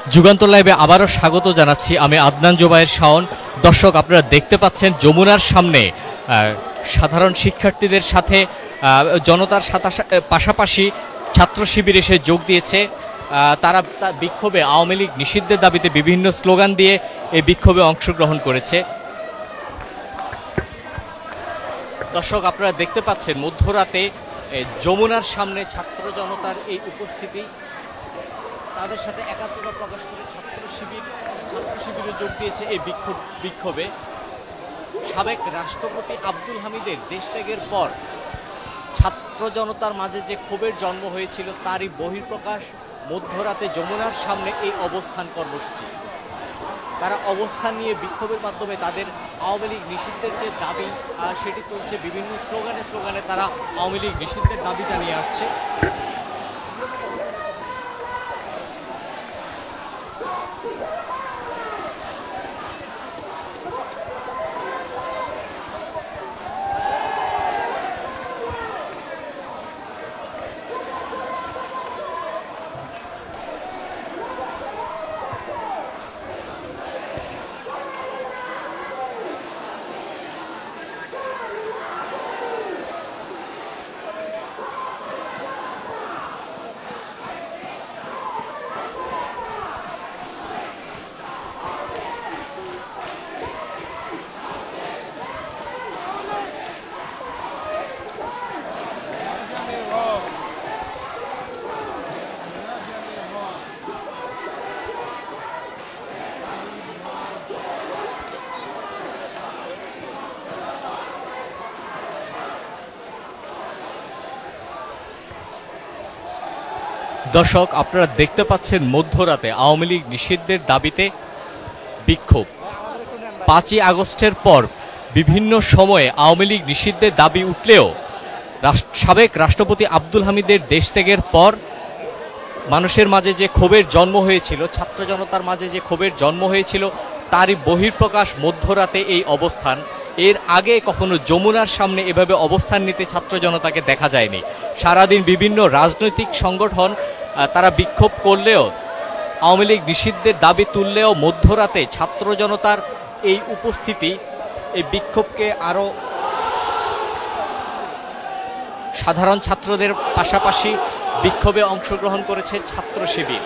যুগান্তর লাইভে আবারও স্বাগত জানাচ্ছি। আমি আদনান জোবায়ের শাওন। দর্শক, আপনারা দেখতে পাচ্ছেন যমুনার সামনে সাধারণ শিক্ষার্থীদের সাথে জনতার পাশাপাশি ছাত্র শিবির এসে যোগ দিয়েছে। তারা বিক্ষোভে আওয়ামী লীগ নিষিদ্ধের দাবিতে বিভিন্ন স্লোগান দিয়ে এই বিক্ষোভে অংশগ্রহণ করেছে। দর্শক, আপনারা দেখতে পাচ্ছেন মধ্যরাতে যমুনার সামনে ছাত্র জনতার এই উপস্থিতি, তাদের সাথে একাত্মতা প্রকাশ করে ছাত্র শিবিরে যোগ দিয়েছে এই বিক্ষোভে। সাবেক রাষ্ট্রপতি আব্দুল হামিদের দেশত্যাগের পর ছাত্র জনতার মাঝে যে ক্ষোভের জন্ম হয়েছিল তারই বহিঃপ্রকাশ মধ্যরাতে যমুনার সামনে এই অবস্থান কর্মসূচি। তারা অবস্থান নিয়ে বিক্ষোভের মাধ্যমে তাদের আওয়ামী লীগ নিষিদ্ধের যে দাবি সেটি তুলছে। বিভিন্ন স্লোগানে তারা আওয়ামী লীগ নিষিদ্ধের দাবি জানিয়ে আসছে। দর্শক, আপনারা দেখতে পাচ্ছেন মধ্যরাতে আওয়ামী লীগ নিষিদ্ধের দাবিতে বিক্ষোভ। 5ই আগস্টের পর বিভিন্ন সময়ে আওয়ামী লীগ নিষিদ্ধের দাবি উঠলেও সাবেক রাষ্ট্রপতি আব্দুল হামিদের দেশত্যাগের পর মানুষের মাঝে যে ক্ষোভের জন্ম হয়েছিল, ছাত্র জনতার মাঝে যে ক্ষোভের জন্ম হয়েছিল তারই বহিঃপ্রকাশ মধ্যরাতে এই অবস্থান। এর আগে কখনো যমুনার সামনে এভাবে অবস্থান নিতে ছাত্র জনতাকে দেখা যায়নি। সারাদিন বিভিন্ন রাজনৈতিক সংগঠন তারা বিক্ষোভ করলেও, আওয়ামী লীগ নিষিদ্ধের দাবি তুললেও মধ্যরাতে ছাত্র জনতার এই উপস্থিতি এই বিক্ষোভকে আরো সাধারণ ছাত্রদের পাশাপাশি বিক্ষোভে অংশগ্রহণ করেছে ছাত্র শিবির।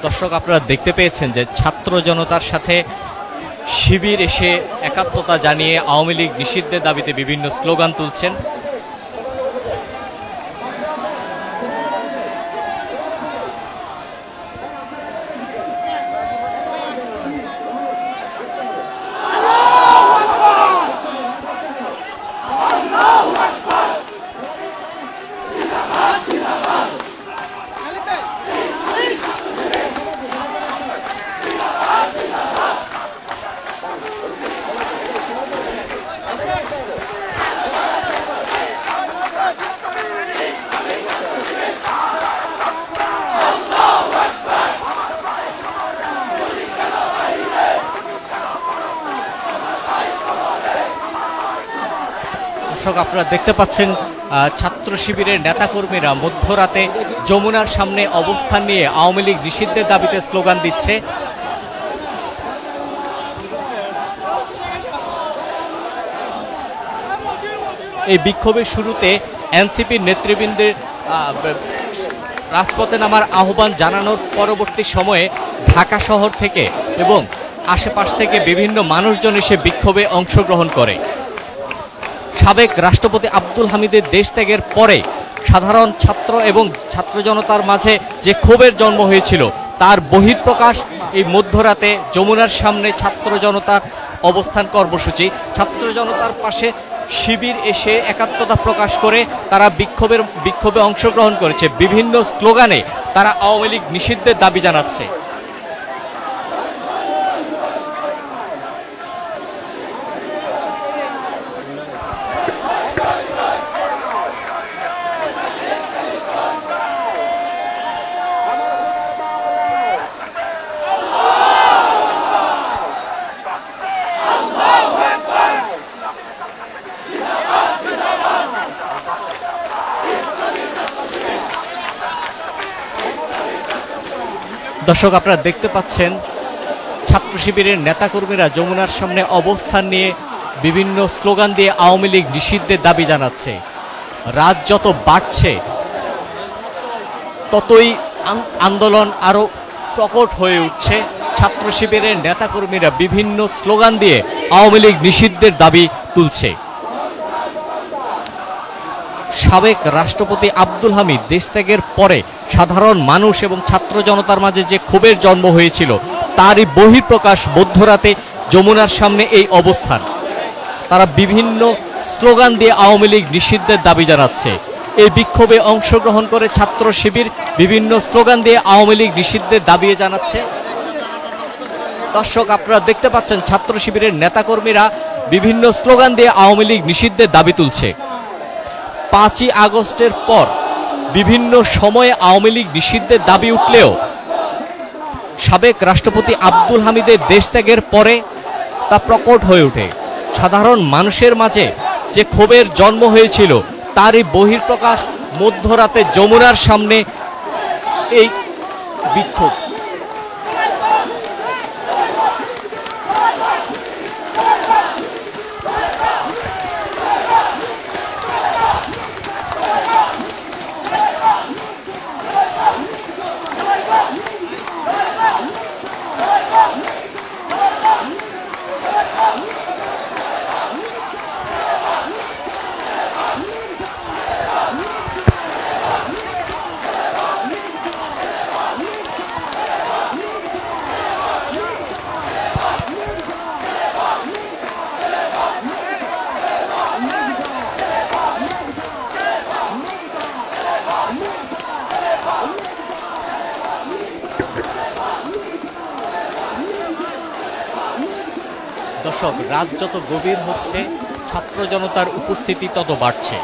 দর্শক, আপনারা দেখতে পেয়েছেন যে ছাত্র জনতার সাথে শিবির এসে একাত্মতা জানিয়ে আওয়ামী লীগ নিষিদ্ধের দাবিতে বিভিন্ন স্লোগান তুলছেন। দর্শক, আপনারা দেখতে পাচ্ছেন ছাত্র শিবিরের নেতাকর্মীরা মধ্যরাতে যমুনার সামনে অবস্থান নিয়ে আওয়ামী লীগ নিষিদ্ধের দাবিতে স্লোগান দিচ্ছে। এই বিক্ষোভের শুরুতে এনসিপির নেতৃবৃন্দের রাজপথে নামার আহ্বান জানানোর পরবর্তী সময়ে ঢাকা শহর থেকে এবং আশেপাশ থেকে বিভিন্ন মানুষজন এসে বিক্ষোভে অংশগ্রহণ করে। সাবেক রাষ্ট্রপতি আব্দুল হামিদের দেশ ত্যাগের পরে সাধারণ ছাত্র এবং ছাত্র জনতার মাঝে যে ক্ষোভের জন্ম হয়েছিল তার বহিঃপ্রকাশ এই মধ্যরাতে যমুনার সামনে ছাত্র জনতার অবস্থান কর্মসূচি। ছাত্র জনতার পাশে শিবির এসে একাত্মতা প্রকাশ করে তারা বিক্ষোভে অংশগ্রহণ করেছে। বিভিন্ন স্লোগানে তারা আওয়ামী লীগ নিষিদ্ধের দাবি জানাচ্ছে। দর্শক, আপনারা দেখতে পাচ্ছেন ছাত্র শিবিরের নেতাকর্মীরা যমুনার সামনে অবস্থান নিয়ে বিভিন্ন স্লোগান দিয়ে আওয়ামী লীগ নিষিদ্ধের দাবি জানাচ্ছে। রাত যত বাড়ছে ততই আন্দোলন আরো প্রকট হয়ে উঠছে। ছাত্র শিবিরের নেতাকর্মীরা বিভিন্ন স্লোগান দিয়ে আওয়ামী লীগ নিষিদ্ধের দাবি তুলছে। সাবেক রাষ্ট্রপতি আব্দুল হামিদ দেশ ত্যাগের পরে সাধারণ মানুষ এবং ছাত্র জনতার মাঝে যে ক্ষোভের জন্ম হয়েছিল তারই বহিঃপ্রকাশ মধ্যরাতে যমুনার সামনে এই অবস্থান। তারা বিভিন্ন স্লোগান দিয়ে আওয়ামী লীগ নিষিদ্ধের দাবি জানাচ্ছে। এই বিক্ষোভে অংশগ্রহণ করে ছাত্র শিবির বিভিন্ন স্লোগান দিয়ে আওয়ামী লীগ নিষিদ্ধের দাবি জানাচ্ছে। দর্শক, আপনারা দেখতে পাচ্ছেন ছাত্র শিবিরের নেতাকর্মীরা বিভিন্ন স্লোগান দিয়ে আওয়ামী লীগ নিষিদ্ধের দাবি তুলছে। 5ই আগস্টের পর বিভিন্ন সময়ে আওয়ামী লীগ নিষিদ্ধের দাবি উঠলেও সাবেক রাষ্ট্রপতি আব্দুল হামিদের দেশ ত্যাগের পরে তা প্রকট হয়ে ওঠে। সাধারণ মানুষের মাঝে যে ক্ষোভের জন্ম হয়েছিল তারই বহিঃপ্রকাশ মধ্যরাতে যমুনার সামনে এই বিক্ষোভ। দর্শক, রাত যত গভীর হচ্ছে ছাত্র জনতার উপস্থিতি তত বাড়ছে।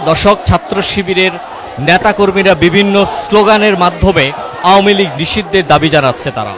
দর্শক, ছাত্র শিবিরের নেতাকর্মীরা বিভিন্ন স্লোগানের মাধ্যমে আওয়ামী লীগ নিষিদ্ধের দাবি জানাচ্ছে তারা।